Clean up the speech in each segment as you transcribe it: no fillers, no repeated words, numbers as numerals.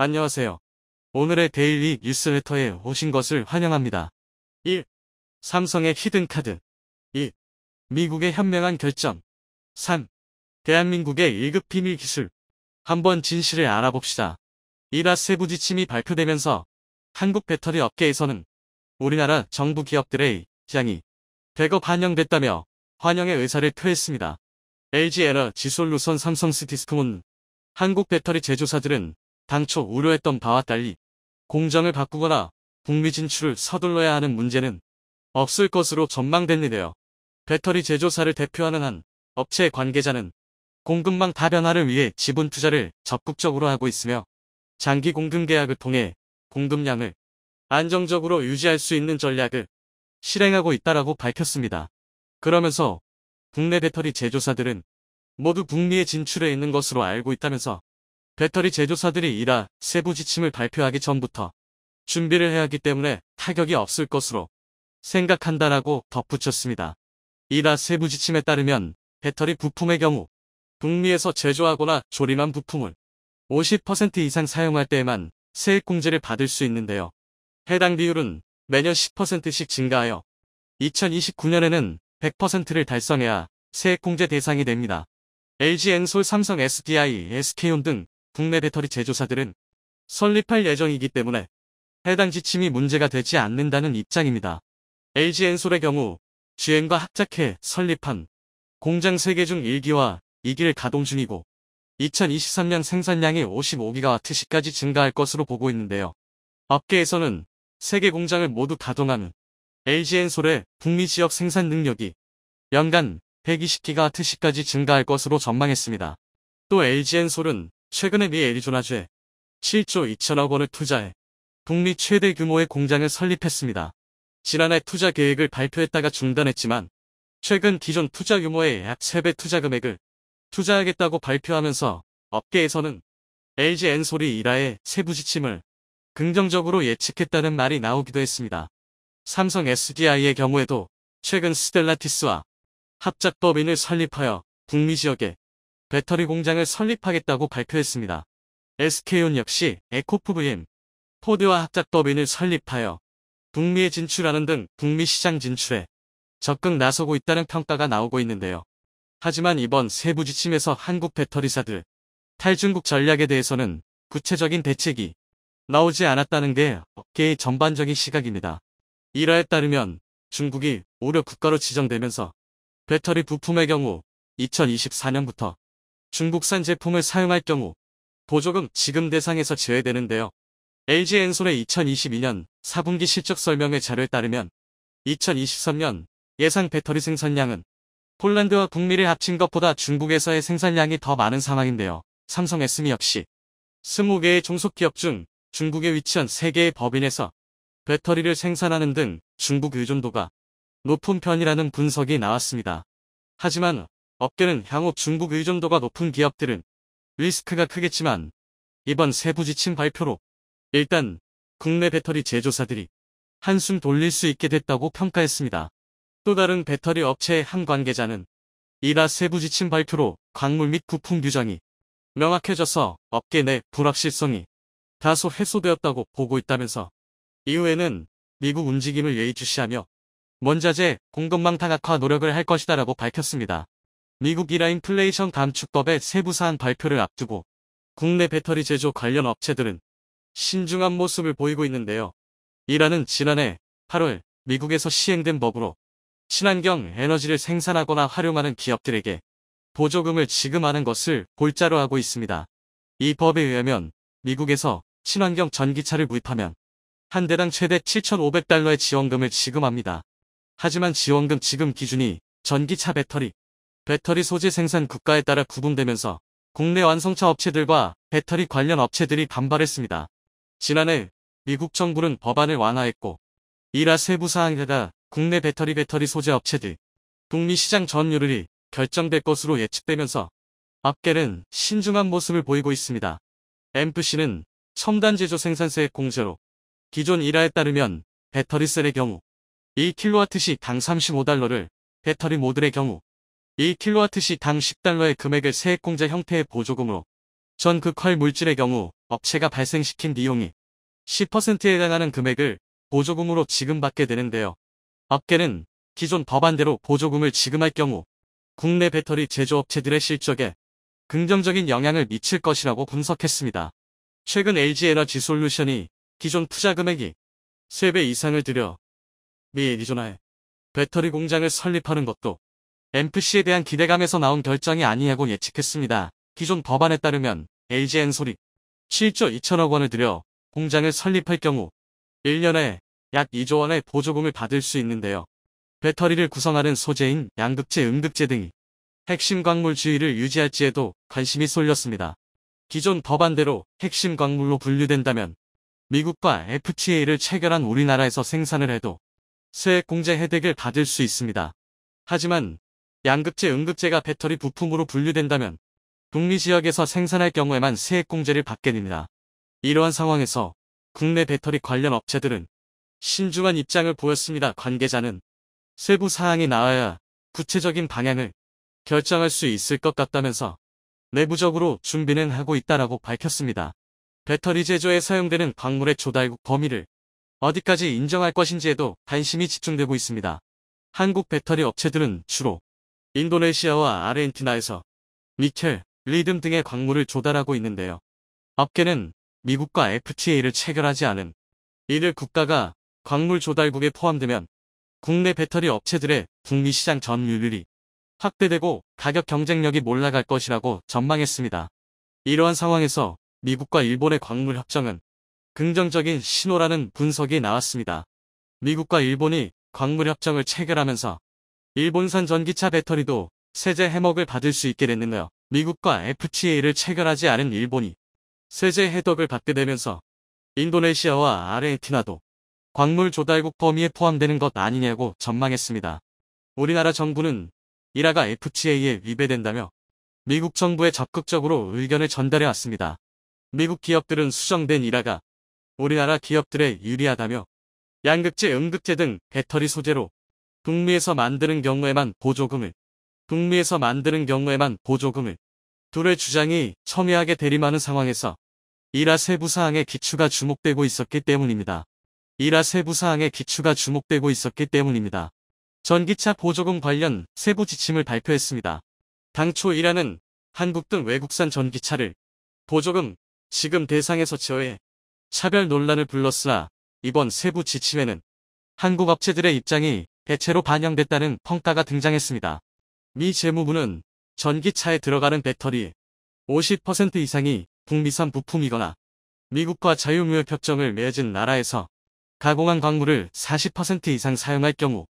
안녕하세요. 오늘의 데일리 뉴스레터에 오신 것을 환영합니다. 1. 삼성의 히든카드. 2. 미국의 현명한 결정. 3. 대한민국의 1급 비밀 기술. 한번 진실을 알아봅시다. 이라 세부 지침이 발표되면서 한국 배터리 업계에서는 우리나라 정부 기업들의 입장이 대거 반영됐다며 환영의 의사를 표했습니다. LG에너지솔루션 삼성스디스콤은 한국 배터리 제조사들은 당초 우려했던 바와 달리 공정을 바꾸거나 북미 진출을 서둘러야 하는 문제는 없을 것으로 전망됐는데요. 배터리 제조사를 대표하는 한 업체 관계자는 공급망 다변화를 위해 지분 투자를 적극적으로 하고 있으며 장기 공급 계약을 통해 공급량을 안정적으로 유지할 수 있는 전략을 실행하고 있다라고 밝혔습니다. 그러면서 국내 배터리 제조사들은 모두 북미에 진출해 있는 것으로 알고 있다면서 배터리 제조사들이 이라 세부 지침을 발표하기 전부터 준비를 해야 하기 때문에 타격이 없을 것으로 생각한다라고 덧붙였습니다. 이라 세부 지침에 따르면 배터리 부품의 경우 북미에서 제조하거나 조립한 부품을 50% 이상 사용할 때에만 세액공제를 받을 수 있는데요. 해당 비율은 매년 10%씩 증가하여 2029년에는 100%를 달성해야 세액공제 대상이 됩니다. LG 엔솔, 삼성 SDI, SK온 등 국내 배터리 제조사들은 설립할 예정이기 때문에 해당 지침이 문제가 되지 않는다는 입장입니다. LG 엔솔의 경우 GM과 합작해 설립한 공장 3개 중 1기와 2기를 가동 중이고 2023년 생산량이 55GW시까지 증가할 것으로 보고 있는데요. 업계에서는 3개 공장을 모두 가동하는 LG 엔솔의 북미 지역 생산 능력이 연간 120GW시까지 증가할 것으로 전망했습니다. 또 LG 엔솔은 최근에 미 애리조나주에 7조 2천억 원을 투자해 북미 최대 규모의 공장을 설립했습니다. 지난해 투자 계획을 발표했다가 중단했지만 최근 기존 투자 규모의 약 3배 투자 금액을 투자하겠다고 발표하면서 업계에서는 LG 엔솔이 이라의 세부 지침을 긍정적으로 예측했다는 말이 나오기도 했습니다. 삼성 SDI의 경우에도 최근 스텔라티스와 합작법인을 설립하여 북미 지역에 배터리 공장을 설립하겠다고 발표했습니다. SK온 역시 에코프VM, 포드와 합작법인을 설립하여 북미에 진출하는 등 북미 시장 진출에 적극 나서고 있다는 평가가 나오고 있는데요. 하지만 이번 세부 지침에서 한국 배터리사들 탈중국 전략에 대해서는 구체적인 대책이 나오지 않았다는 게 업계의 전반적인 시각입니다. 이라에 따르면 중국이 우려 국가로 지정되면서 배터리 부품의 경우 2024년부터 중국산 제품을 사용할 경우 보조금 지급 대상에서 제외되는데요. LG 엔솔의 2022년 4분기 실적 설명회 자료에 따르면 2023년 예상 배터리 생산량은 폴란드와 북미를 합친 것보다 중국에서의 생산량이 더 많은 상황인데요. 삼성 SMI 역시 20개의 종속기업 중 중국에 위치한 3개의 법인에서 배터리를 생산하는 등 중국 의존도가 높은 편이라는 분석이 나왔습니다. 하지만 업계는 향후 중국 의존도가 높은 기업들은 리스크가 크겠지만 이번 세부 지침 발표로 일단 국내 배터리 제조사들이 한숨 돌릴 수 있게 됐다고 평가했습니다. 또 다른 배터리 업체의 한 관계자는 이라 세부 지침 발표로 광물 및 부품 규정이 명확해져서 업계 내 불확실성이 다소 해소되었다고 보고 있다면서 이후에는 미국 움직임을 예의주시하며 원자재 공급망 다각화 노력을 할 것이다라고 밝혔습니다. 미국 이라 인플레이션 감축법의 세부 사안 발표를 앞두고 국내 배터리 제조 관련 업체들은 신중한 모습을 보이고 있는데요. 이라는 지난해 8월 미국에서 시행된 법으로 친환경 에너지를 생산하거나 활용하는 기업들에게 보조금을 지급하는 것을 골자로 하고 있습니다. 이 법에 의하면 미국에서 친환경 전기차를 구입하면 한 대당 최대 7,500달러의 지원금을 지급합니다. 하지만 지원금 지급 기준이 전기차 배터리 소재 생산 국가에 따라 구분되면서 국내 완성차 업체들과 배터리 관련 업체들이 반발했습니다. 지난해 미국 정부는 법안을 완화했고 이라 세부 사항에다 국내 배터리 소재 업체들 북미 시장 점유율이 결정될 것으로 예측되면서 업계는 신중한 모습을 보이고 있습니다. MFC는 첨단 제조 생산세액 공제로 기존 이라에 따르면 배터리 셀의 경우 1kWh 당 35달러를 배터리 모듈의 경우 1kWh 당 10달러의 금액을 세액공제 형태의 보조금으로 전극활 물질의 경우 업체가 발생시킨 비용이 10%에 해당하는 금액을 보조금으로 지급받게 되는데요. 업계는 기존 법안대로 보조금을 지급할 경우 국내 배터리 제조업체들의 실적에 긍정적인 영향을 미칠 것이라고 분석했습니다. 최근 LG에너지솔루션이 기존 투자 금액이 3배 이상을 들여 미 애리조나에 배터리 공장을 설립하는 것도 NFC에 대한 기대감에서 나온 결정이 아니냐고 예측했습니다. 기존 법안에 따르면 LG엔솔이 7조 2천억 원을 들여 공장을 설립할 경우 1년에 약 2조 원의 보조금을 받을 수 있는데요. 배터리를 구성하는 소재인 양극재, 음극재 등이 핵심 광물 지위를 유지할지에도 관심이 쏠렸습니다. 기존 법안대로 핵심 광물로 분류된다면 미국과 FTA를 체결한 우리나라에서 생산을 해도 세액 공제 혜택을 받을 수 있습니다. 하지만 양극재, 음극재가 배터리 부품으로 분류된다면 북미 지역에서 생산할 경우에만 세액 공제를 받게 됩니다. 이러한 상황에서 국내 배터리 관련 업체들은 신중한 입장을 보였습니다. 관계자는 세부 사항이 나와야 구체적인 방향을 결정할 수 있을 것 같다면서 내부적으로 준비는 하고 있다라고 밝혔습니다. 배터리 제조에 사용되는 광물의 조달국 범위를 어디까지 인정할 것인지에도 관심이 집중되고 있습니다. 한국 배터리 업체들은 주로 인도네시아와 아르헨티나에서 니켈, 리튬 등의 광물을 조달하고 있는데요. 업계는 미국과 FTA를 체결하지 않은 이들 국가가 광물 조달국에 포함되면 국내 배터리 업체들의 북미 시장 점유율이 확대되고 가격 경쟁력이 몰라갈 것이라고 전망했습니다. 이러한 상황에서 미국과 일본의 광물 협정은 긍정적인 신호라는 분석이 나왔습니다. 미국과 일본이 광물 협정을 체결하면서 일본산 전기차 배터리도 세제 혜택을 받을 수 있게 됐는데요. 미국과 FTA를 체결하지 않은 일본이 세제 혜택을 받게 되면서 인도네시아와 아르헨티나도 광물 조달국 범위에 포함되는 것 아니냐고 전망했습니다. 우리나라 정부는 이라가 FTA에 위배된다며 미국 정부에 적극적으로 의견을 전달해 왔습니다. 미국 기업들은 수정된 이라가 우리나라 기업들에 유리하다며 양극재, 음극재 등 배터리 소재로 북미에서 만드는 경우에만 보조금을 둘의 주장이 첨예하게 대립하는 상황에서 이라 세부 사항의 기추가 주목되고 있었기 때문입니다. 전기차 보조금 관련 세부 지침을 발표했습니다. 당초 이라는 한국 등 외국산 전기차를 보조금 지급 대상에서 제외해 차별 논란을 불렀으나 이번 세부 지침에는 한국 업체들의 입장이 대체로 반영됐다는 평가가 등장했습니다. 미 재무부는 전기차에 들어가는 배터리의 50% 이상이 북미산 부품이거나 미국과 자유무역 협정을 맺은 나라에서 가공한 광물을 40% 이상 사용할 경우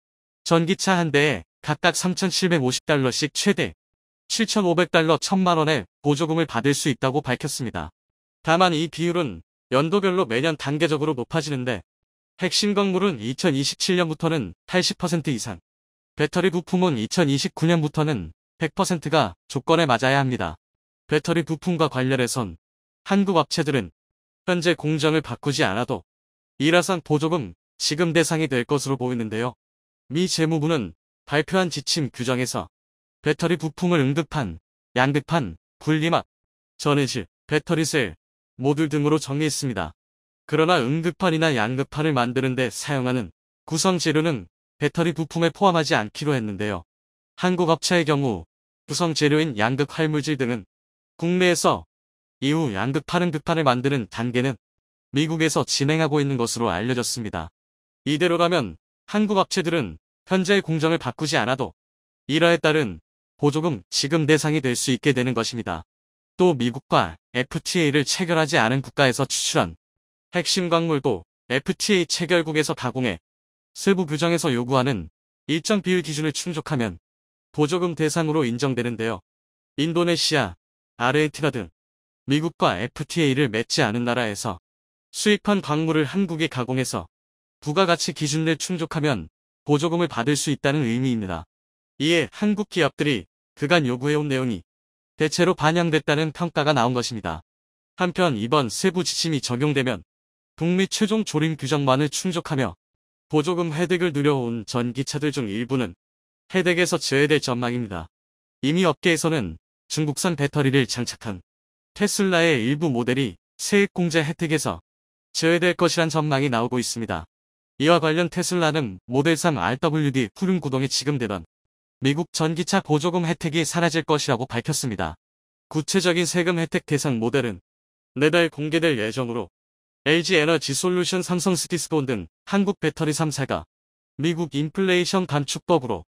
전기차 한 대에 각각 3,750달러씩 최대 7,500달러 1,000만 원의 보조금을 받을 수 있다고 밝혔습니다. 다만 이 비율은 연도별로 매년 단계적으로 높아지는데 핵심 광물은 2027년부터는 80% 이상, 배터리 부품은 2029년부터는 100%가 조건에 맞아야 합니다. 배터리 부품과 관련해선 한국 업체들은 현재 공정을 바꾸지 않아도 이라산 보조금 지급 대상이 될 것으로 보이는데요. 미 재무부는 발표한 지침 규정에서 배터리 부품을 응급판, 양극판, 분리막, 전해질, 배터리셀, 모듈 등으로 정리했습니다. 그러나 응급판이나 양극판을 만드는 데 사용하는 구성 재료는 배터리 부품에 포함하지 않기로 했는데요. 한국 업체의 경우 구성 재료인 양극 활물질 등은 국내에서 이후 양극판, 응극판을 만드는 단계는 미국에서 진행하고 있는 것으로 알려졌습니다. 이대로라면 한국 업체들은 현재의 공정을 바꾸지 않아도 이라에 따른 보조금 지급 대상이 될 수 있게 되는 것입니다. 또 미국과 FTA를 체결하지 않은 국가에서 추출한 핵심 광물도 FTA 체결국에서 가공해 세부 규정에서 요구하는 일정 비율 기준을 충족하면 보조금 대상으로 인정되는데요. 인도네시아, 아르헨티나 등 미국과 FTA를 맺지 않은 나라에서 수입한 광물을 한국에 가공해서 부가가치 기준을 충족하면 보조금을 받을 수 있다는 의미입니다. 이에 한국 기업들이 그간 요구해온 내용이 대체로 반영됐다는 평가가 나온 것입니다. 한편 이번 세부 지침이 적용되면 북미 최종 조림 규정만을 충족하며 보조금 혜택을 누려온 전기차들 중 일부는 혜택에서 제외될 전망입니다. 이미 업계에서는 중국산 배터리를 장착한 테슬라의 일부 모델이 세액공제 혜택에서 제외될 것이란 전망이 나오고 있습니다. 이와 관련 테슬라는 모델 3 RWD 푸른 구동이 지급되던 미국 전기차 보조금 혜택이 사라질 것이라고 밝혔습니다. 구체적인 세금 혜택 대상 모델은 내달 공개될 예정으로 LG 에너지 솔루션, 삼성 스티스본 등 한국 배터리 3사가 미국 인플레이션 감축법으로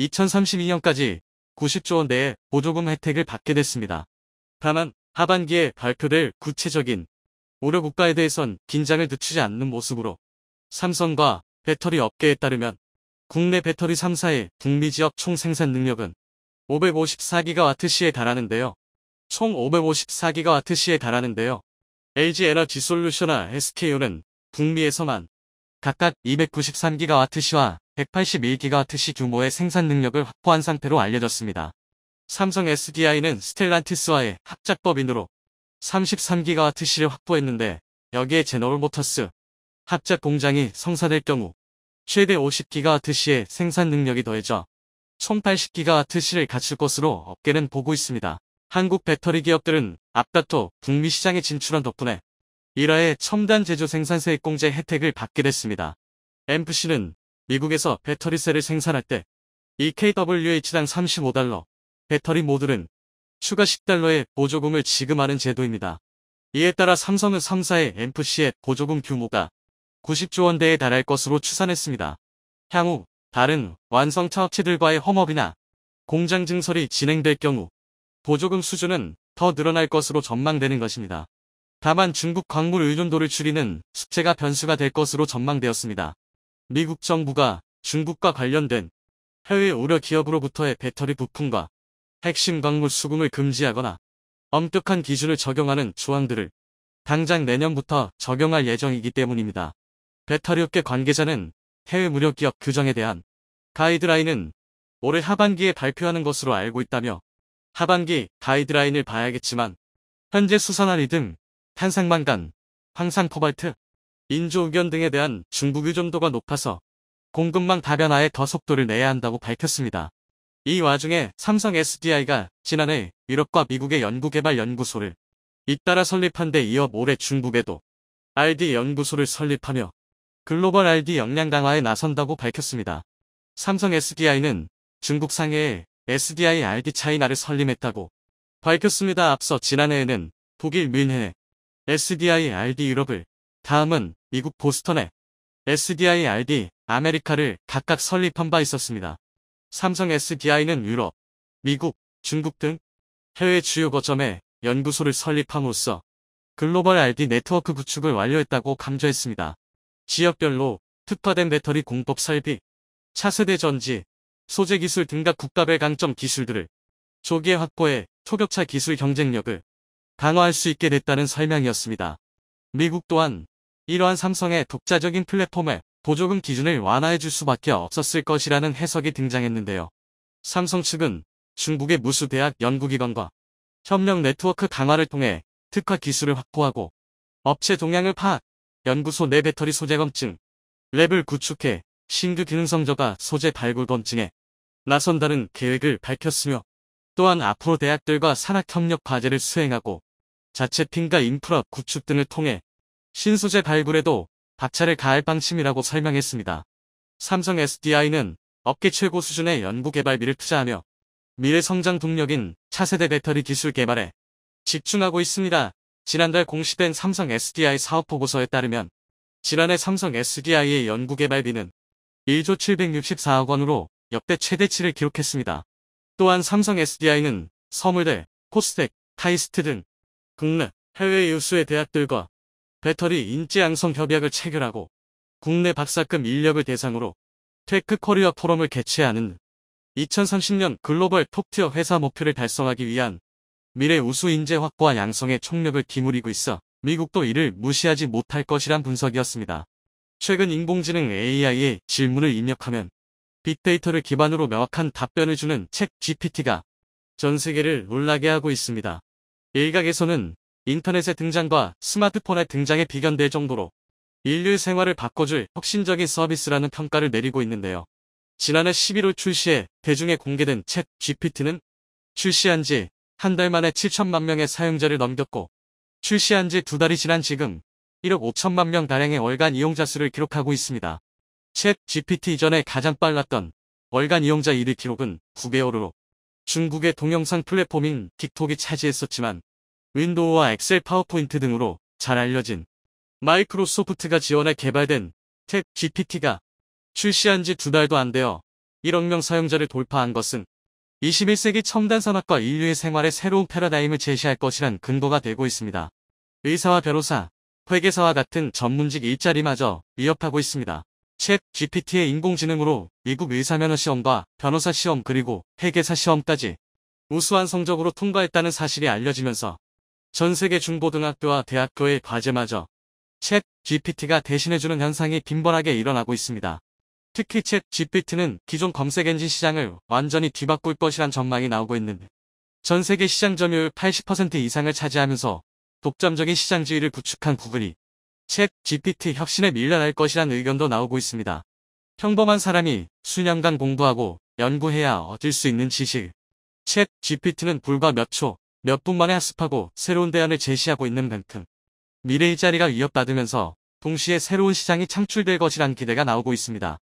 2032년까지 90조 원 내의 보조금 혜택을 받게 됐습니다. 다만 하반기에 발표될 구체적인 우려 국가에 대해선 긴장을 늦추지 않는 모습으로 삼성과 배터리 업계에 따르면 국내 배터리 3사의 북미 지역 총 생산 능력은 554GWh에 달하는데요. 총 554GWh에 달하는데요. LG 에너지 솔루션과 SKU는 북미에서만 각각 293GWh와 181GWh 규모의 생산 능력을 확보한 상태로 알려졌습니다. 삼성 SDI는 스텔란티스와의 합작법인으로 33GWh를 확보했는데 여기에 제너럴 모터스 합작 공장이 성사될 경우 최대 50GWh의 생산 능력이 더해져 총 80GWh를 갖출 것으로 업계는 보고 있습니다. 한국 배터리 기업들은 앞다퉈 북미 시장에 진출한 덕분에 일화의 첨단 제조 생산 세액공제 혜택을 받게 됐습니다. MFC는 미국에서 배터리셀을 생산할 때 EKWH당 35달러, 배터리 모듈은 추가 10달러의 보조금을 지급하는 제도입니다. 이에 따라 삼성은 3사의 MFC의 보조금 규모가 90조 원대에 달할 것으로 추산했습니다. 향후 다른 완성차 업체들과의 험업이나 공장 증설이 진행될 경우 보조금 수준은 더 늘어날 것으로 전망되는 것입니다. 다만 중국 광물 의존도를 줄이는 숙제가 변수가 될 것으로 전망되었습니다. 미국 정부가 중국과 관련된 해외 우려 기업으로부터의 배터리 부품과 핵심 광물 수급을 금지하거나 엄격한 기준을 적용하는 조항들을 당장 내년부터 적용할 예정이기 때문입니다. 배터리업계 관계자는 해외 무력 기업 규정에 대한 가이드라인은 올해 하반기에 발표하는 것으로 알고 있다며 하반기 가이드라인을 봐야겠지만 현재 수산화 리듬, 탄산망간, 황산 코발트, 인조 의견 등에 대한 중국 의존도가 높아서 공급망 다변화에 더 속도를 내야 한다고 밝혔습니다. 이 와중에 삼성 SDI가 지난해 유럽과 미국의 연구개발 연구소를 잇따라 설립한 데 이어 올해 중국에도 RD 연구소를 설립하며 글로벌 RD 역량 강화에 나선다고 밝혔습니다. 삼성 SDI는 중국 상해에 SDI RD 차이나를 설립했다고 밝혔습니다. 앞서 지난해에는 독일 뮌헨에 SDI RD 유럽을, 다음은 미국 보스턴에 SDI RD 아메리카를 각각 설립한 바 있었습니다. 삼성 SDI는 유럽, 미국, 중국 등 해외 주요 거점에 연구소를 설립함으로써 글로벌 RD 네트워크 구축을 완료했다고 강조했습니다. 지역별로 특화된 배터리 공법 설비, 차세대 전지, 소재 기술 등 각 국가별 강점 기술들을 조기에 확보해 초격차 기술 경쟁력을 강화할 수 있게 됐다는 설명이었습니다. 미국 또한 이러한 삼성의 독자적인 플랫폼에 보조금 기준을 완화해줄 수밖에 없었을 것이라는 해석이 등장했는데요. 삼성 측은 중국의 무수 대학 연구기관과 협력 네트워크 강화를 통해 특화 기술을 확보하고 업체 동향을 파악, 연구소 내 배터리 소재 검증, 랩을 구축해 신규 기능성 저가 소재 발굴 검증에 나선다는 계획을 밝혔으며 또한 앞으로 대학들과 산학협력 과제를 수행하고 자체 팀과 인프라 구축 등을 통해 신소재 발굴에도 박차를 가할 방침이라고 설명했습니다. 삼성 SDI는 업계 최고 수준의 연구개발비를 투자하며 미래 성장 동력인 차세대 배터리 기술 개발에 집중하고 있습니다. 지난달 공시된 삼성 SDI 사업보고서에 따르면 지난해 삼성 SDI의 연구개발비는 1조 764억 원으로 역대 최대치를 기록했습니다. 또한 삼성 SDI는 서울대, 코스텍, 카이스트 등 국내, 해외 유수의 대학들과 배터리 인재 양성 협약을 체결하고 국내 박사급 인력을 대상으로 테크 코리아 포럼을 개최하는 2030년 글로벌 톱티어 회사 목표를 달성하기 위한 미래 우수 인재 확보와 양성에 총력을 기울이고 있어 미국도 이를 무시하지 못할 것이란 분석이었습니다. 최근 인공지능 AI에 질문을 입력하면 빅데이터를 기반으로 명확한 답변을 주는 챗 GPT가 전 세계를 놀라게 하고 있습니다. 일각에서는 인터넷의 등장과 스마트폰의 등장에 비견될 정도로 인류의 생활을 바꿔줄 혁신적인 서비스라는 평가를 내리고 있는데요. 지난해 11월 출시해 대중에 공개된 챗 GPT는 출시한 지 한 달 만에 7천만 명의 사용자를 넘겼고 출시한 지 2달이 지난 지금 1억 5천만 명 가량의 월간 이용자 수를 기록하고 있습니다. 챗 GPT 이전에 가장 빨랐던 월간 이용자 1위 기록은 9개월으로 중국의 동영상 플랫폼인 틱톡이 차지했었지만 윈도우와 엑셀, 파워포인트 등으로 잘 알려진 마이크로소프트가 지원해 개발된 챗 GPT가 출시한 지 2달도 안 되어 1억 명 사용자를 돌파한 것은 21세기 첨단 산업과 인류의 생활의 새로운 패러다임을 제시할 것이란 근거가 되고 있습니다. 의사와 변호사, 회계사와 같은 전문직 일자리마저 위협하고 있습니다. 챗 GPT의 인공지능으로 미국 의사면허시험과 변호사시험 그리고 회계사 시험까지 우수한 성적으로 통과했다는 사실이 알려지면서 전 세계 중고등학교와 대학교의 과제마저 챗 GPT가 대신해주는 현상이 빈번하게 일어나고 있습니다. 특히 챗 GPT는 기존 검색 엔진 시장을 완전히 뒤바꿀 것이란 전망이 나오고 있는데 전 세계 시장 점유율 80% 이상을 차지하면서 독점적인 시장지위를 구축한 구글이 챗 GPT 혁신에 밀려날 것이란 의견도 나오고 있습니다. 평범한 사람이 수년간 공부하고 연구해야 얻을 수 있는 지식. 챗 GPT는 불과 몇 초, 몇 분 만에 학습하고 새로운 대안을 제시하고 있는 만큼 미래 일자리가 위협받으면서 동시에 새로운 시장이 창출될 것이란 기대가 나오고 있습니다.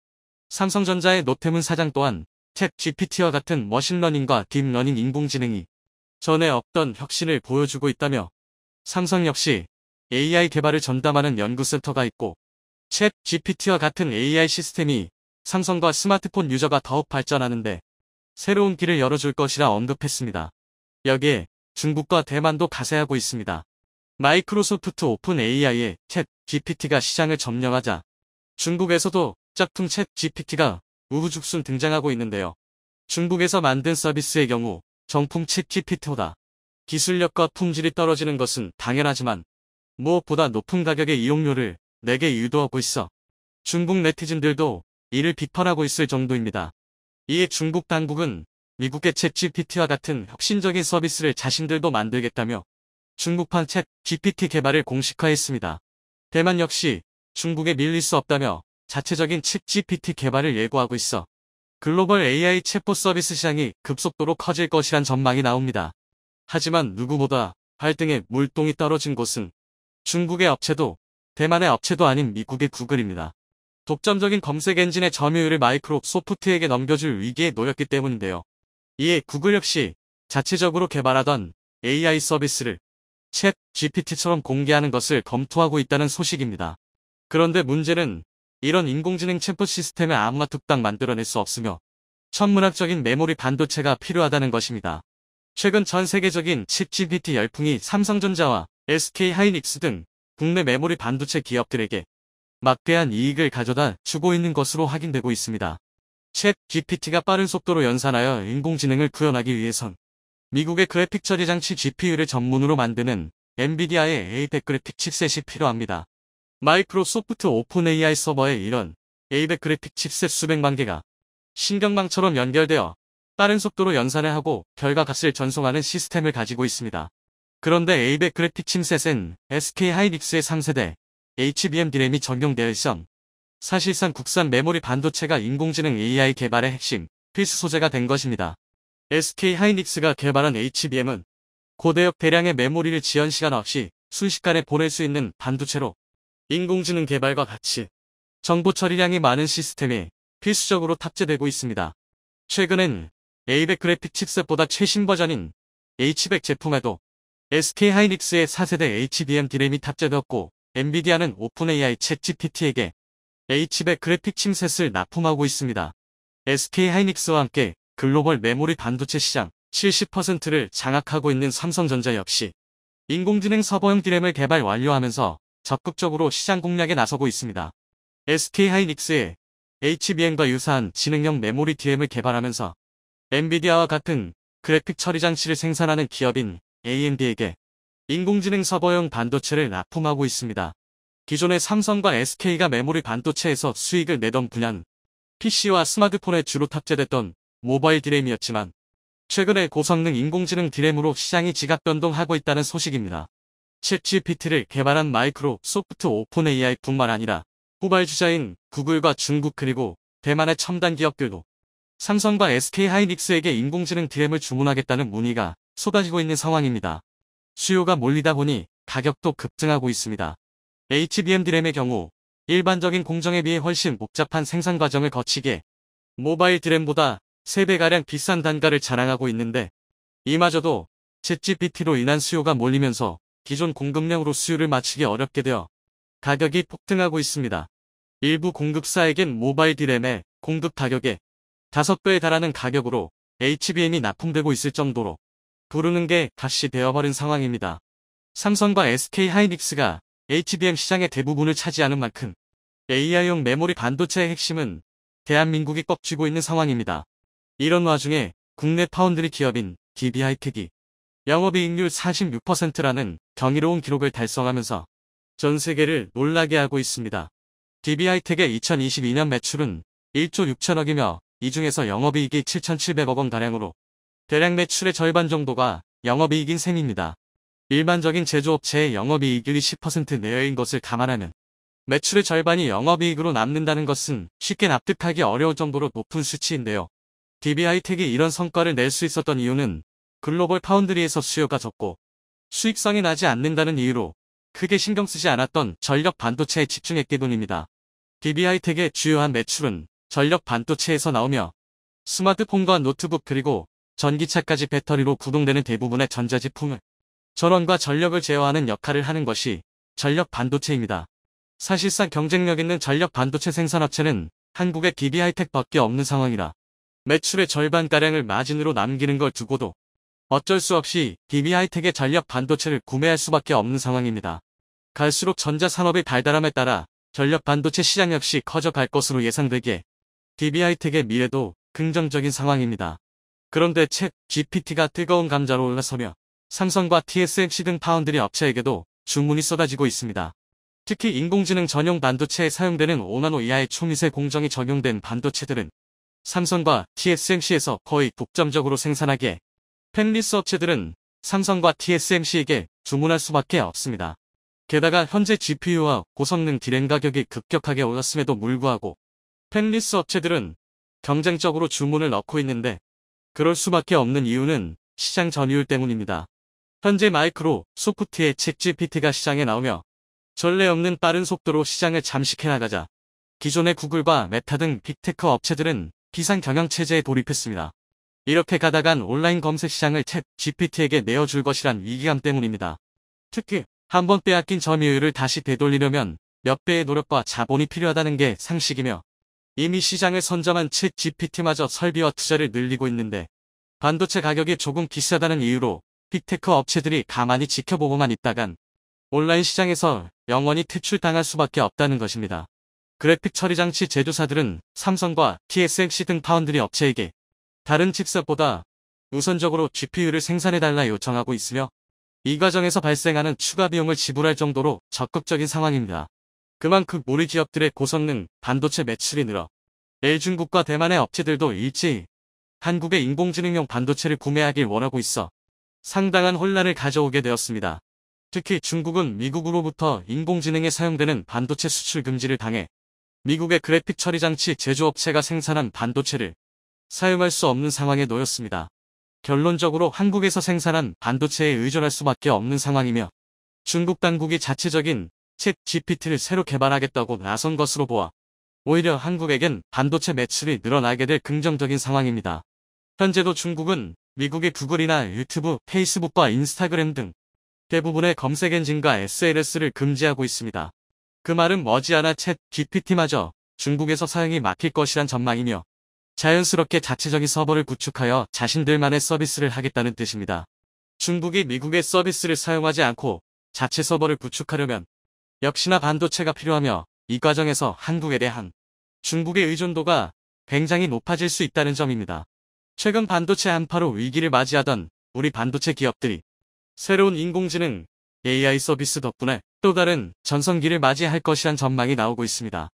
삼성전자의 노태문 사장 또한 챗 GPT와 같은 머신러닝과 딥러닝 인공지능이 전에 없던 혁신을 보여주고 있다며 삼성 역시 AI 개발을 전담하는 연구센터가 있고 챗 GPT와 같은 AI 시스템이 삼성과 스마트폰 유저가 더욱 발전하는데 새로운 길을 열어줄 것이라 언급했습니다. 여기에 중국과 대만도 가세하고 있습니다. 마이크로소프트 오픈 AI의 챗 GPT가 시장을 점령하자 중국에서도 짝퉁 챗 GPT가 우후죽순 등장하고 있는데요. 중국에서 만든 서비스의 경우 정품 챗 GPT보다 기술력과 품질이 떨어지는 것은 당연하지만 무엇보다 높은 가격의 이용료를 내게 유도하고 있어 중국 네티즌들도 이를 비판하고 있을 정도입니다. 이에 중국 당국은 미국의 챗 GPT와 같은 혁신적인 서비스를 자신들도 만들겠다며 중국판 챗 GPT 개발을 공식화했습니다. 대만 역시 중국에 밀릴 수 없다며 자체적인 챗 GPT 개발을 예고하고 있어 글로벌 AI 챗봇 서비스 시장이 급속도로 커질 것이란 전망이 나옵니다. 하지만 누구보다 발등에 물동이 떨어진 곳은 중국의 업체도 대만의 업체도 아닌 미국의 구글입니다. 독점적인 검색 엔진의 점유율을 마이크로소프트에게 넘겨줄 위기에 놓였기 때문인데요. 이에 구글 역시 자체적으로 개발하던 AI 서비스를 챗 GPT처럼 공개하는 것을 검토하고 있다는 소식입니다. 그런데 문제는 이런 인공지능 챗봇 시스템을 아무나 뚝딱 만들어낼 수 없으며 천문학적인 메모리 반도체가 필요하다는 것입니다. 최근 전 세계적인 챗 GPT 열풍이 삼성전자와 SK하이닉스 등 국내 메모리 반도체 기업들에게 막대한 이익을 가져다 주고 있는 것으로 확인되고 있습니다. 챗 GPT가 빠른 속도로 연산하여 인공지능을 구현하기 위해선 미국의 그래픽 처리 장치 GPU를 전문으로 만드는 엔비디아의 A100 그래픽 칩셋이 필요합니다. 마이크로소프트 오픈 AI 서버에 이런 A100 그래픽 칩셋 수백만 개가 신경망처럼 연결되어 빠른 속도로 연산을 하고 결과값을 전송하는 시스템을 가지고 있습니다. 그런데 A100 그래픽 칩셋은 SK하이닉스의 3세대 HBM D램이 적용되어 있어 사실상 국산 메모리 반도체가 인공지능 AI 개발의 핵심 필수 소재가 된 것입니다. SK하이닉스가 개발한 HBM은 고대역 대량의 메모리를 지연 시간 없이 순식간에 보낼 수 있는 반도체로 인공지능 개발과 같이 정보 처리량이 많은 시스템에 필수적으로 탑재되고 있습니다. 최근엔 A100 그래픽 칩셋보다 최신 버전인 H100 제품에도 SK하이닉스의 4세대 HBM D램이 탑재되었고 엔비디아는 오픈AI 챗 GPT에게 H100 그래픽 칩셋을 납품하고 있습니다. SK하이닉스와 함께 글로벌 메모리 반도체 시장 70%를 장악하고 있는 삼성전자 역시 인공지능 서버용 D램을 개발 완료하면서 적극적으로 시장 공략에 나서고 있습니다. SK하이닉스의 HBM과 유사한 지능형 메모리 D램을 개발하면서 엔비디아와 같은 그래픽 처리 장치를 생산하는 기업인 AMD에게 인공지능 서버용 반도체를 납품하고 있습니다. 기존의 삼성과 SK가 메모리 반도체에서 수익을 내던 분야는 PC와 스마트폰에 주로 탑재됐던 모바일 D램이었지만 최근에 고성능 인공지능 D램으로 시장이 지각 변동하고 있다는 소식입니다. 챗 GPT를 개발한 마이크로소프트 오픈 AI뿐만 아니라 후발주자인 구글과 중국 그리고 대만의 첨단 기업들도 삼성과 SK하이닉스에게 인공지능 D램을 주문하겠다는 문의가 쏟아지고 있는 상황입니다. 수요가 몰리다 보니 가격도 급등하고 있습니다. HBM DRAM의 경우 일반적인 공정에 비해 훨씬 복잡한 생산 과정을 거치게 모바일 DRAM보다 3배가량 비싼 단가를 자랑하고 있는데 이마저도 챗GPT로 인한 수요가 몰리면서 기존 공급량으로 수요를 맞추기 어렵게 되어 가격이 폭등하고 있습니다. 일부 공급사에겐 모바일 DRAM의 공급 가격에 5배에 달하는 가격으로 HBM이 납품되고 있을 정도로 부르는 게 값이 되어버린 상황입니다. 삼성과 SK하이닉스가 HBM 시장의 대부분을 차지하는 만큼 AI용 메모리 반도체의 핵심은 대한민국이 꽉 쥐고 있는 상황입니다. 이런 와중에 국내 파운드리 기업인 DB하이텍이 영업이익률 46%라는 경이로운 기록을 달성하면서 전 세계를 놀라게 하고 있습니다. DB하이텍의 2022년 매출은 1조 6천억이며 이 중에서 영업이익이 7,700억 원가량으로 대략 매출의 절반 정도가 영업이익인 셈입니다. 일반적인 제조업체의 영업이익률이 10% 내외인 것을 감안하면 매출의 절반이 영업이익으로 남는다는 것은 쉽게 납득하기 어려울 정도로 높은 수치인데요. DB하이텍이 이런 성과를 낼 수 있었던 이유는 글로벌 파운드리에서 수요가 적고 수익성이 나지 않는다는 이유로 크게 신경 쓰지 않았던 전력 반도체에 집중했기 때문입니다. DB하이텍의 주요한 매출은 전력 반도체에서 나오며 스마트폰과 노트북 그리고 전기차까지 배터리로 구동되는 대부분의 전자제품을 전원과 전력을 제어하는 역할을 하는 것이 전력 반도체입니다. 사실상 경쟁력 있는 전력 반도체 생산업체는 한국의 DB하이텍밖에 없는 상황이라 매출의 절반가량을 마진으로 남기는 걸 두고도 어쩔 수 없이 DB하이텍의 전력 반도체를 구매할 수밖에 없는 상황입니다. 갈수록 전자산업의 달달함에 따라 전력 반도체 시장 역시 커져갈 것으로 예상되기에 DB하이텍의 미래도 긍정적인 상황입니다. 그런데 챗 GPT가 뜨거운 감자로 올라서며 삼성과 TSMC 등 파운드리 업체에게도 주문이 쏟아지고 있습니다. 특히 인공지능 전용 반도체에 사용되는 5나노 이하의 초미세 공정이 적용된 반도체들은 삼성과 TSMC에서 거의 독점적으로 생산하기에 팬리스 업체들은 삼성과 TSMC에게 주문할 수밖에 없습니다. 게다가 현재 GPU와 고성능 D램 가격이 급격하게 올랐음에도 불구하고 팬리스 업체들은 경쟁적으로 주문을 넣고 있는데 그럴 수밖에 없는 이유는 시장 점유율 때문입니다. 현재 마이크로 소프트의 챗GPT가 시장에 나오며 전례 없는 빠른 속도로 시장을 잠식해 나가자 기존의 구글과 메타 등 빅테크 업체들은 비상 경영체제에 돌입했습니다. 이렇게 가다간 온라인 검색 시장을 챗 GPT에게 내어줄 것이란 위기감 때문입니다. 특히 한번 빼앗긴 점유율을 다시 되돌리려면 몇 배의 노력과 자본이 필요하다는 게 상식이며 이미 시장을 선점한 챗 GPT마저 설비와 투자를 늘리고 있는데 반도체 가격이 조금 비싸다는 이유로 빅테크 업체들이 가만히 지켜보고만 있다간 온라인 시장에서 영원히 퇴출당할 수밖에 없다는 것입니다. 그래픽 처리 장치 제조사들은 삼성과 TSMC 등 파운드리 업체에게 다른 칩셋보다 우선적으로 GPU를 생산해달라 요청하고 있으며 이 과정에서 발생하는 추가 비용을 지불할 정도로 적극적인 상황입니다. 그만큼 우리 기업들의 고성능 반도체 매출이 늘어 중국과 대만의 업체들도 일제히 한국의 인공지능용 반도체를 구매하길 원하고 있어 상당한 혼란을 가져오게 되었습니다. 특히 중국은 미국으로부터 인공지능에 사용되는 반도체 수출 금지를 당해 미국의 그래픽 처리 장치 제조업체가 생산한 반도체를 사용할 수 없는 상황에 놓였습니다. 결론적으로 한국에서 생산한 반도체에 의존할 수밖에 없는 상황이며 중국 당국이 자체적인 챗 GPT를 새로 개발하겠다고 나선 것으로 보아 오히려 한국에겐 반도체 매출이 늘어나게 될 긍정적인 상황입니다. 현재도 중국은 미국의 구글이나 유튜브, 페이스북과 인스타그램 등 대부분의 검색 엔진과 SNS를 금지하고 있습니다. 그 말은 머지않아 챗 GPT마저 중국에서 사용이 막힐 것이란 전망이며 자연스럽게 자체적인 서버를 구축하여 자신들만의 서비스를 하겠다는 뜻입니다. 중국이 미국의 서비스를 사용하지 않고 자체 서버를 구축하려면 역시나 반도체가 필요하며 이 과정에서 한국에 대한 중국의 의존도가 굉장히 높아질 수 있다는 점입니다. 최근 반도체 한파로 위기를 맞이하던 우리 반도체 기업들이 새로운 인공지능 AI 서비스 덕분에 또 다른 전성기를 맞이할 것이란 전망이 나오고 있습니다.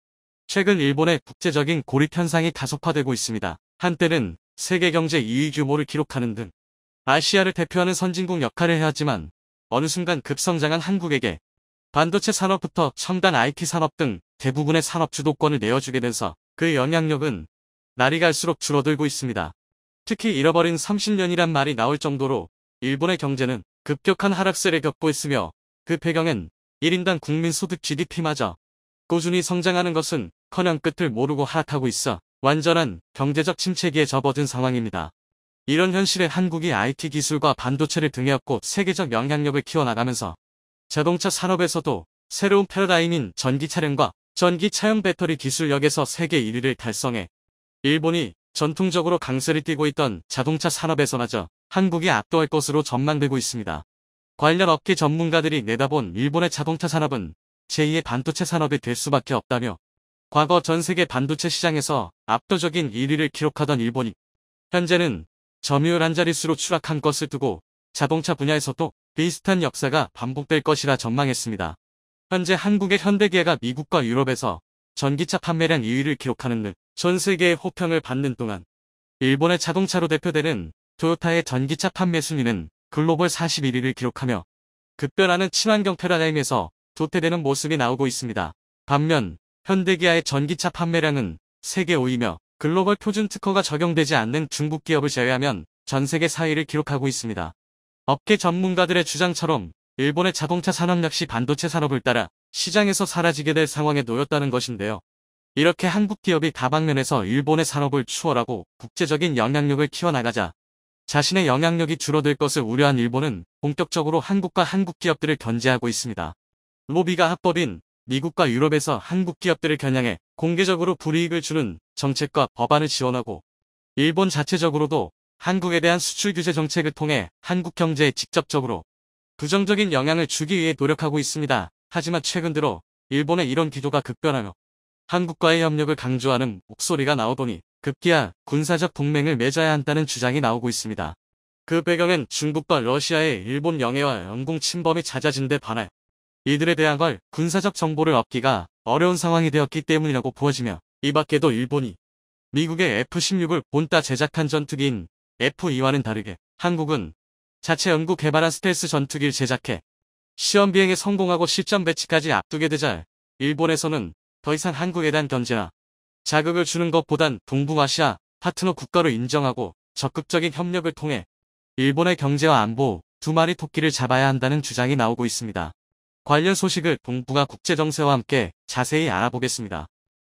최근 일본의 국제적인 고립 현상이 가속화되고 있습니다. 한때는 세계 경제 2위 규모를 기록하는 등 아시아를 대표하는 선진국 역할을 해왔지만 어느 순간 급성장한 한국에게 반도체 산업부터 첨단 IT 산업 등 대부분의 산업 주도권을 내어주게 돼서 그 영향력은 날이 갈수록 줄어들고 있습니다. 특히 잃어버린 30년이란 말이 나올 정도로 일본의 경제는 급격한 하락세를 겪고 있으며 그 배경엔 1인당 국민소득 GDP마저 꾸준히 성장하는 것은커녕 끝을 모르고 하락하고 있어 완전한 경제적 침체기에 접어든 상황입니다. 이런 현실에 한국이 IT 기술과 반도체를 등에 업고 세계적 영향력을 키워나가면서 자동차 산업에서도 새로운 패러다임인 전기차량과 전기차용 배터리 기술력에서 세계 1위를 달성해 일본이 전통적으로 강세를 띠고 있던 자동차 산업에서마저 한국이 압도할 것으로 전망되고 있습니다. 관련 업계 전문가들이 내다본 일본의 자동차 산업은 제2의 반도체 산업이 될 수밖에 없다며 과거 전 세계 반도체 시장에서 압도적인 1위를 기록하던 일본이 현재는 점유율 한 자릿수로 추락한 것을 두고 자동차 분야에서도 비슷한 역사가 반복될 것이라 전망했습니다. 현재 한국의 현대기아가 미국과 유럽에서 전기차 판매량 2위를 기록하는 등 전 세계의 호평을 받는 동안 일본의 자동차로 대표되는 토요타의 전기차 판매 순위는 글로벌 41위를 기록하며 급변하는 친환경 패러다임에서 도태되는 모습이 나오고 있습니다. 반면 현대기아의 전기차 판매량은 세계 5위며 글로벌 표준 특허가 적용되지 않는 중국 기업을 제외하면 전 세계 4위를 기록하고 있습니다. 업계 전문가들의 주장처럼 일본의 자동차 산업 역시 반도체 산업을 따라 시장에서 사라지게 될 상황에 놓였다는 것인데요. 이렇게 한국 기업이 다방면에서 일본의 산업을 추월하고 국제적인 영향력을 키워나가자 자신의 영향력이 줄어들 것을 우려한 일본은 본격적으로 한국과 한국 기업들을 견제하고 있습니다. 로비가 합법인 미국과 유럽에서 한국 기업들을 겨냥해 공개적으로 불이익을 주는 정책과 법안을 지원하고 일본 자체적으로도 한국에 대한 수출 규제 정책을 통해 한국 경제에 직접적으로 부정적인 영향을 주기 위해 노력하고 있습니다. 하지만 최근 들어 일본의 이런 기조가 급변하며 한국과의 협력을 강조하는 목소리가 나오더니 급기야 군사적 동맹을 맺어야 한다는 주장이 나오고 있습니다. 그 배경엔 중국과 러시아의 일본 영해와 영공 침범이 잦아진 데 반해 이들에 대한 걸 군사적 정보를 얻기가 어려운 상황이 되었기 때문이라고 보아지며 이 밖에도 일본이 미국의 F-16을 본따 제작한 전투기인 F-2와는 다르게 한국은 자체 연구 개발한 스텔스 전투기를 제작해 시험 비행에 성공하고 실전 배치까지 앞두게 되자 일본에서는 더 이상 한국에 대한 견제나 자극을 주는 것보단 동북아시아 파트너 국가로 인정하고 적극적인 협력을 통해 일본의 경제와 안보 두 마리 토끼를 잡아야 한다는 주장이 나오고 있습니다. 관련 소식을 동북아 국제정세와 함께 자세히 알아보겠습니다.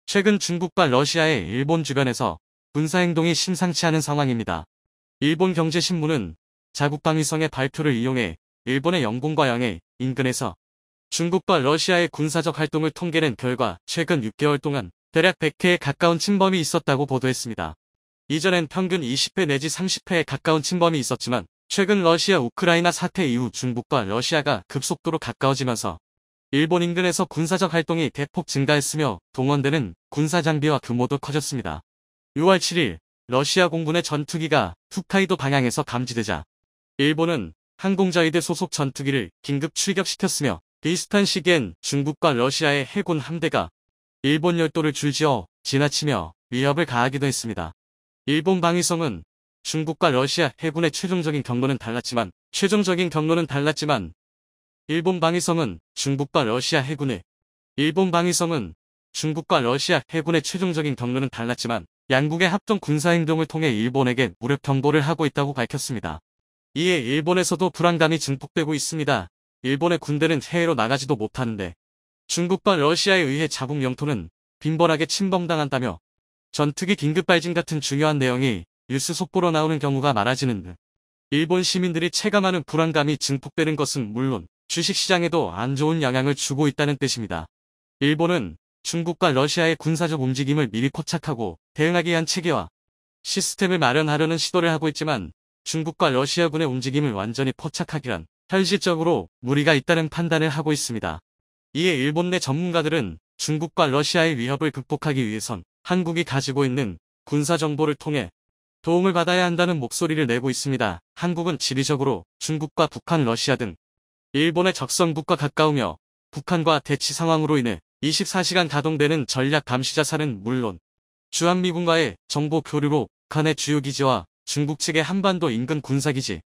최근 중국과 러시아의 일본 주변에서 군사행동이 심상치 않은 상황입니다. 일본 경제신문은 자국방위성의 발표를 이용해 일본의 영공과 영해 인근에서 중국과 러시아의 군사적 활동을 통계낸 결과 최근 6개월 동안 대략 100회에 가까운 침범이 있었다고 보도했습니다. 이전엔 평균 20회 내지 30회에 가까운 침범이 있었지만 최근 러시아 우크라이나 사태 이후 중국과 러시아가 급속도로 가까워지면서 일본 인근에서 군사적 활동이 대폭 증가했으며 동원되는 군사장비와 규모도 커졌습니다. 6월 7일 러시아 공군의 전투기가 홋카이도 방향에서 감지되자 일본은 항공자위대 소속 전투기를 긴급 출격시켰으며 비슷한 시기엔 중국과 러시아의 해군 함대가 일본 열도를 줄지어 지나치며 위협을 가하기도 했습니다. 일본 방위성은 중국과 러시아 해군의 최종적인 경로는 달랐지만 일본 방위성은 중국과 러시아 해군의 최종적인 경로는 달랐지만 양국의 합동 군사행동을 통해 일본에게 무력 경보를 하고 있다고 밝혔습니다. 이에 일본에서도 불안감이 증폭되고 있습니다. 일본의 군대는 해외로 나가지도 못하는데 중국과 러시아에 의해 자국 영토는 빈번하게 침범당한다며 전투기 긴급 발진 같은 중요한 내용이 뉴스 속보로 나오는 경우가 많아지는 등 일본 시민들이 체감하는 불안감이 증폭되는 것은 물론 주식시장에도 안 좋은 영향을 주고 있다는 뜻입니다. 일본은 중국과 러시아의 군사적 움직임을 미리 포착하고 대응하기 위한 체계와 시스템을 마련하려는 시도를 하고 있지만 중국과 러시아군의 움직임을 완전히 포착하기란 현실적으로 무리가 있다는 판단을 하고 있습니다. 이에 일본 내 전문가들은 중국과 러시아의 위협을 극복하기 위해선 한국이 가지고 있는 군사정보를 통해 도움을 받아야 한다는 목소리를 내고 있습니다. 한국은 지리적으로 중국과 북한, 러시아 등 일본의 적성국과 가까우며 북한과 대치 상황으로 인해 24시간 가동되는 전략 감시자산은 물론 주한미군과의 정보 교류로 북한의 주요 기지와 중국 측의 한반도 인근 군사기지,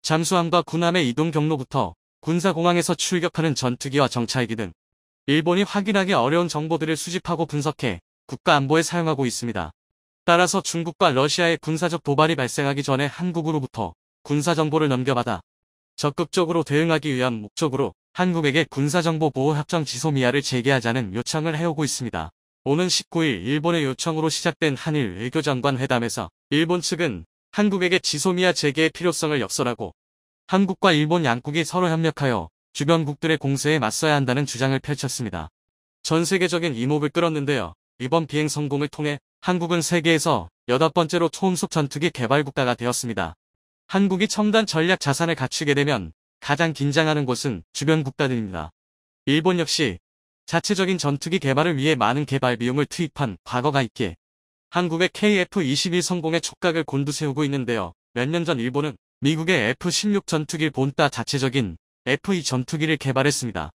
잠수함과 군함의 이동 경로부터 군사공항에서 출격하는 전투기와 정찰기 등 일본이 확인하기 어려운 정보들을 수집하고 분석해 국가 안보에 사용하고 있습니다. 따라서 중국과 러시아의 군사적 도발이 발생하기 전에 한국으로부터 군사정보를 넘겨받아 적극적으로 대응하기 위한 목적으로 한국에게 군사정보보호협정 지소미아를 재개하자는 요청을 해오고 있습니다. 오는 19일 일본의 요청으로 시작된 한일 외교장관 회담에서 일본 측은 한국에게 지소미아 재개의 필요성을 역설하고 한국과 일본 양국이 서로 협력하여 주변국들의 공세에 맞서야 한다는 주장을 펼쳤습니다. 전 세계적인 이목을 끌었는데요. 이번 비행 성공을 통해 한국은 세계에서 8번째로 초음속 전투기 개발 국가가 되었습니다. 한국이 첨단 전략 자산을 갖추게 되면 가장 긴장하는 곳은 주변 국가들입니다. 일본 역시 자체적인 전투기 개발을 위해 많은 개발 비용을 투입한 과거가 있기에 한국의 KF-21 성공의 촉각을 곤두세우고 있는데요. 몇 년 전 일본은 미국의 F-16 전투기를 본따 자체적인 F-2 전투기를 개발했습니다.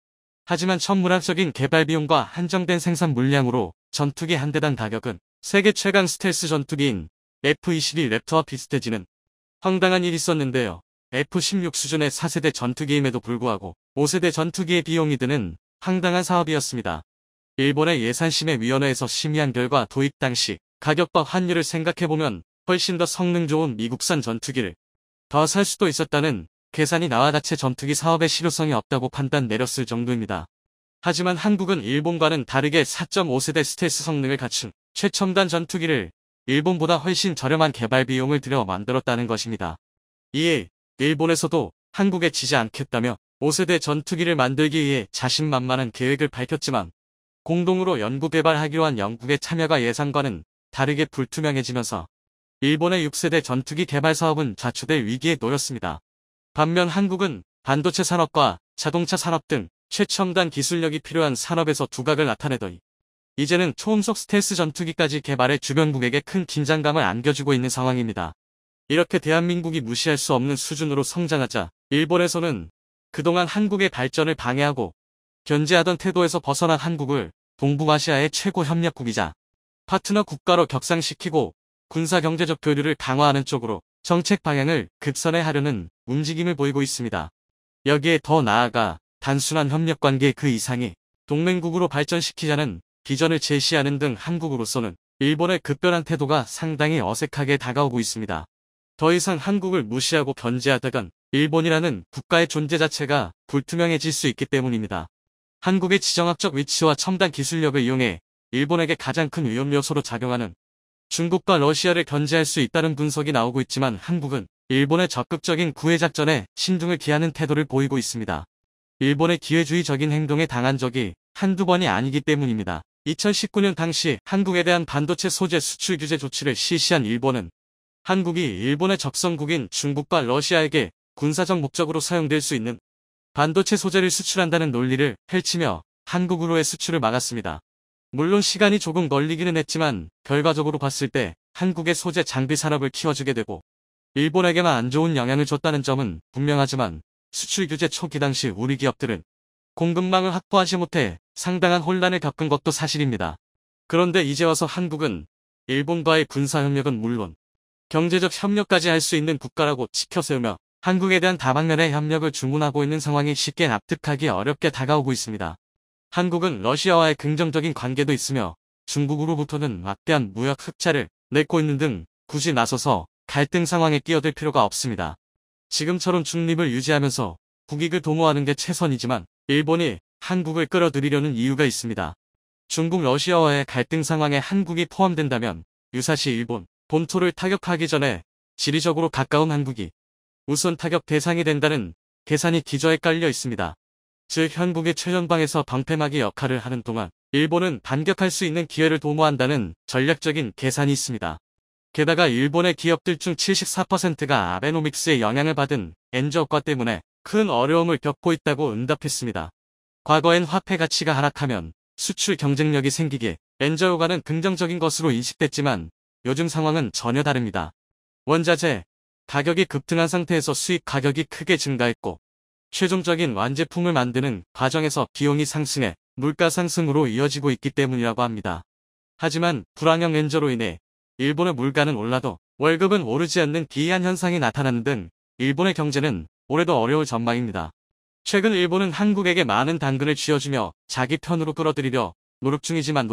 하지만 천문학적인 개발 비용과 한정된 생산 물량으로 전투기 한 대당 가격은 세계 최강 스텔스 전투기인 F-22 랩터와 비슷해지는 황당한 일이 있었는데요. F-16 수준의 4세대 전투기임에도 불구하고 5세대 전투기의 비용이 드는 황당한 사업이었습니다. 일본의 예산심의위원회에서 심의한 결과 도입 당시 가격과 환율을 생각해보면 훨씬 더 성능 좋은 미국산 전투기를 더 살 수도 있었다는 계산이 나와 자체 전투기 사업의 실효성이 없다고 판단 내렸을 정도입니다. 하지만 한국은 일본과는 다르게 4.5세대 스텔스 성능을 갖춘 최첨단 전투기를 일본보다 훨씬 저렴한 개발 비용을 들여 만들었다는 것입니다. 이에 일본에서도 한국에 지지 않겠다며 5세대 전투기를 만들기 위해 자신만만한 계획을 밝혔지만 공동으로 연구개발하기로 한 영국의 참여가 예상과는 다르게 불투명해지면서 일본의 6세대 전투기 개발 사업은 좌초될 위기에 놓였습니다. 반면 한국은 반도체 산업과 자동차 산업 등 최첨단 기술력이 필요한 산업에서 두각을 나타내더니 이제는 초음속 스텔스 전투기까지 개발해 주변국에게 큰 긴장감을 안겨주고 있는 상황입니다. 이렇게 대한민국이 무시할 수 없는 수준으로 성장하자 일본에서는 그동안 한국의 발전을 방해하고 견제하던 태도에서 벗어난 한국을 동북아시아의 최고 협력국이자 파트너 국가로 격상시키고 군사경제적 교류를 강화하는 쪽으로 정책 방향을 급선회하려는 움직임을 보이고 있습니다. 여기에 더 나아가 단순한 협력관계 그 이상의 동맹국으로 발전시키자는 비전을 제시하는 등 한국으로서는 일본의 급변한 태도가 상당히 어색하게 다가오고 있습니다. 더 이상 한국을 무시하고 견제하다간 일본이라는 국가의 존재 자체가 불투명해질 수 있기 때문입니다. 한국의 지정학적 위치와 첨단 기술력을 이용해 일본에게 가장 큰 위험 요소로 작용하는 중국과 러시아를 견제할 수 있다는 분석이 나오고 있지만 한국은 일본의 적극적인 구애작전에 신중을 기하는 태도를 보이고 있습니다. 일본의 기회주의적인 행동에 당한 적이 한두 번이 아니기 때문입니다. 2019년 당시 한국에 대한 반도체 소재 수출 규제 조치를 실시한 일본은 한국이 일본의 적성국인 중국과 러시아에게 군사적 목적으로 사용될 수 있는 반도체 소재를 수출한다는 논리를 펼치며 한국으로의 수출을 막았습니다. 물론 시간이 조금 걸리기는 했지만 결과적으로 봤을 때 한국의 소재 장비 산업을 키워주게 되고 일본에게만 안 좋은 영향을 줬다는 점은 분명하지만 수출 규제 초기 당시 우리 기업들은 공급망을 확보하지 못해 상당한 혼란을 겪은 것도 사실입니다. 그런데 이제 와서 한국은 일본과의 군사협력은 물론 경제적 협력까지 할 수 있는 국가라고 지켜세우며 한국에 대한 다방면의 협력을 주문하고 있는 상황이 쉽게 납득하기 어렵게 다가오고 있습니다. 한국은 러시아와의 긍정적인 관계도 있으며 중국으로부터는 막대한 무역 흑자를 내고 있는 등 굳이 나서서 갈등 상황에 끼어들 필요가 없습니다. 지금처럼 중립을 유지하면서 국익을 도모하는 게 최선이지만 일본이 한국을 끌어들이려는 이유가 있습니다. 중국 러시아와의 갈등 상황에 한국이 포함된다면 유사시 일본 본토를 타격하기 전에 지리적으로 가까운 한국이 우선 타격 대상이 된다는 계산이 기저에 깔려 있습니다. 즉 한국의 최전방에서 방패막이 역할을 하는 동안 일본은 반격할 수 있는 기회를 도모한다는 전략적인 계산이 있습니다. 게다가 일본의 기업들 중 74%가 아베노믹스의 영향을 받은 엔저효과 때문에 큰 어려움을 겪고 있다고 응답했습니다. 과거엔 화폐 가치가 하락하면 수출 경쟁력이 생기기에 엔저효과는 긍정적인 것으로 인식됐지만 요즘 상황은 전혀 다릅니다. 원자재 가격이 급등한 상태에서 수입 가격이 크게 증가했고 최종적인 완제품을 만드는 과정에서 비용이 상승해 물가 상승으로 이어지고 있기 때문이라고 합니다. 하지만 불황형 엔저로 인해 일본의 물가는 올라도 월급은 오르지 않는 기이한 현상이 나타나는 등 일본의 경제는 올해도 어려울 전망입니다. 최근 일본은 한국에게 많은 당근을 쥐어주며 자기 편으로 끌어들이려 노력 중이지만